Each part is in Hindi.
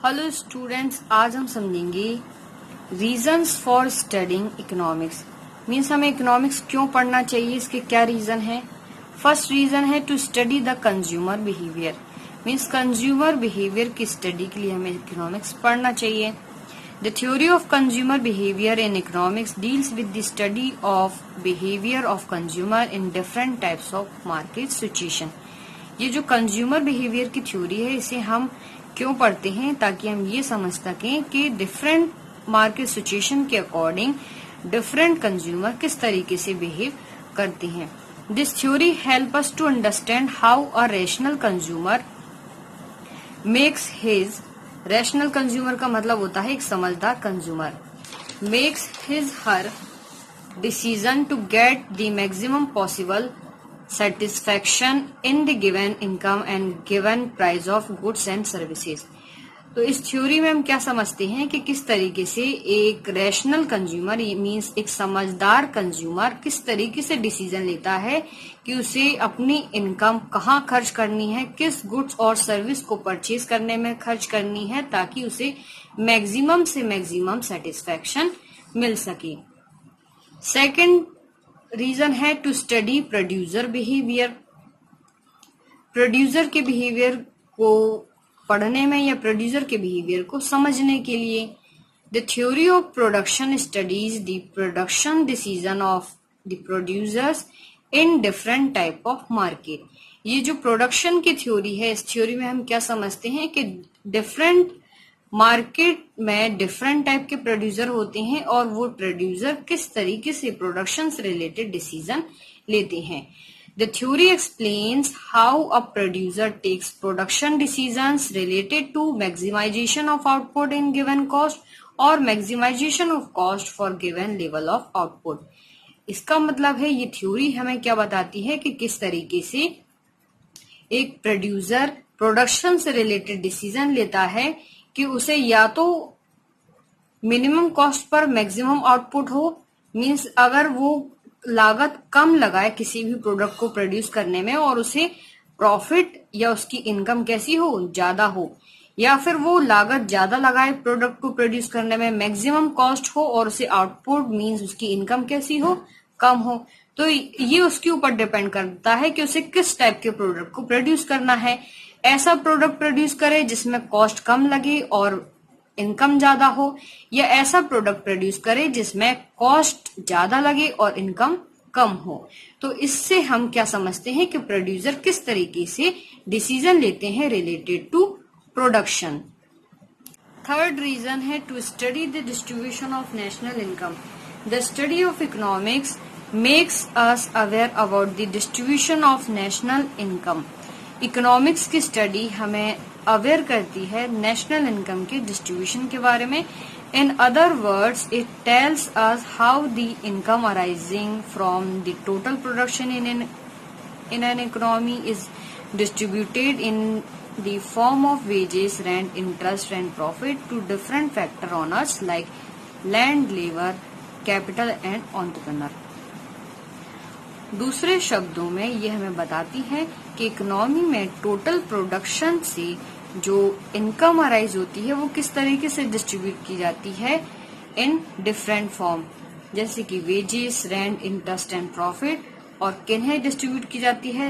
हेलो स्टूडेंट्स, आज हम समझेंगे reasons for studying economics. Means हमें इकोनॉमिक्स क्यों पढ़ना चाहिए, इसके क्या रीजन है। फर्स्ट रीजन है to study the consumer behaviour. Means consumer behaviour की स्टडी के लिए हमें इकोनॉमिक्स पढ़ना चाहिए। The theory of consumer behaviour in economics deals with the study of behaviour of consumer in different types of market situation. ये जो कंज्यूमर बिहेवियर की थ्योरी है, इसे हम क्यों पढ़ते हैं, ताकि हम ये समझ सकें कि डिफरेंट मार्केट सिचुएशन के अकॉर्डिंग डिफरेंट कंज्यूमर किस तरीके से बिहेव करते हैं। This theory help us to understand how a rational consumer makes his, rational consumer का मतलब होता है एक समझदार कंज्यूमर, मेक्स हिज हर decision to get the maximum possible satisfaction in the given income and given price of goods and services। तो इस थ्योरी में हम क्या समझते हैं कि किस तरीके से एक रैशनल कंज्यूमर मींस एक समझदार कंज्यूमर किस तरीके से डिसीजन लेता है कि उसे अपनी इनकम कहाँ खर्च करनी है, किस गुड्स और सर्विस को परचेज करने में खर्च करनी है, ताकि उसे मैक्सिमम से मैक्सिमम सेटिस्फैक्शन मिल सके। सेकंड रीजन है to study producer behaviour. Producer के बिहेवियर को पढ़ने में या प्रोड्यूसर के बिहेवियर को समझने के लिए the theory of production studies the production decision of the producers in different type of market. ये जो प्रोडक्शन की थ्योरी है, इस थ्योरी में हम क्या समझते हैं कि डिफरेंट मार्केट में डिफरेंट टाइप के प्रोड्यूसर होते हैं और वो प्रोड्यूसर किस तरीके से प्रोडक्शन से रिलेटेड डिसीजन लेते हैं। The theory explains how a producer takes production decisions related to maximisation of output in given cost और maximisation of cost for given level of output. इसका मतलब है ये थ्योरी हमें क्या बताती है कि किस तरीके से एक प्रोड्यूसर प्रोडक्शन से रिलेटेड डिसीजन लेता है कि उसे या तो minimum cost per maximum output हो, मींस अगर वो लागत कम लगाए किसी भी प्रोडक्ट को प्रोड्यूस करने में और उसे प्रॉफिट या उसकी इनकम कैसी हो, ज्यादा हो, या फिर वो लागत ज्यादा लगाए प्रोडक्ट को प्रोड्यूस करने में, मैक्सिमम कॉस्ट हो और उसे आउटपुट मींस उसकी इनकम कैसी हो, कम हो। तो ये उसके ऊपर डिपेंड करता है कि उसे किस टाइप के प्रोडक्ट को प्रोड्यूस करना है। ऐसा प्रोडक्ट प्रोड्यूस करे जिसमें कॉस्ट कम लगे और इनकम ज्यादा हो, या ऐसा प्रोडक्ट प्रोड्यूस करे जिसमें कॉस्ट ज्यादा लगे और इनकम कम हो। तो इससे हम क्या समझते हैं कि प्रोड्यूसर किस तरीके से डिसीजन लेते हैं related to production. Third reason है to study the distribution of national income. The study of economics makes us aware about the distribution of national income। Economics की स्टडी हमें अवेयर करती है नेशनल इनकम के डिस्ट्रीब्यूशन के बारे में। In other words, it tells us how the income arising from the total production in an economy is distributed in the form of wages, rent, interest and profit to different factor owners like land, labor, capital and entrepreneur। दूसरे शब्दों में ये हमें बताती है कि इकोनॉमी में टोटल प्रोडक्शन से जो इनकम अराइज होती है वो किस तरीके से डिस्ट्रीब्यूट की जाती है इन डिफरेंट फॉर्म, जैसे कि wages, rent, interest and profit. और किन्हें डिस्ट्रीब्यूट की जाती है?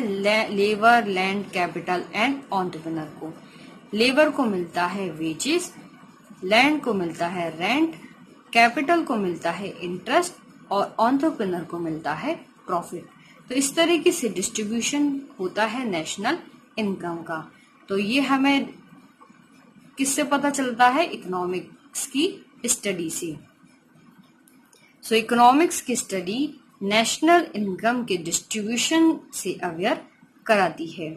Labour, land, capital and entrepreneur को। लेबर को मिलता है वेजेस, लैंड को मिलता है रेंट, कैपिटल को मिलता है इंटरेस्ट और एंटरप्रेन्योर को मिलता है प्रॉफिट। तो इस तरीके से डिस्ट्रीब्यूशन होता है नेशनल इनकम का। तो ये हमें किससे पता चलता है? इकोनॉमिक्स की स्टडी से। सो इकोनॉमिक्स की स्टडी नेशनल इनकम के डिस्ट्रीब्यूशन से अवेयर कराती है।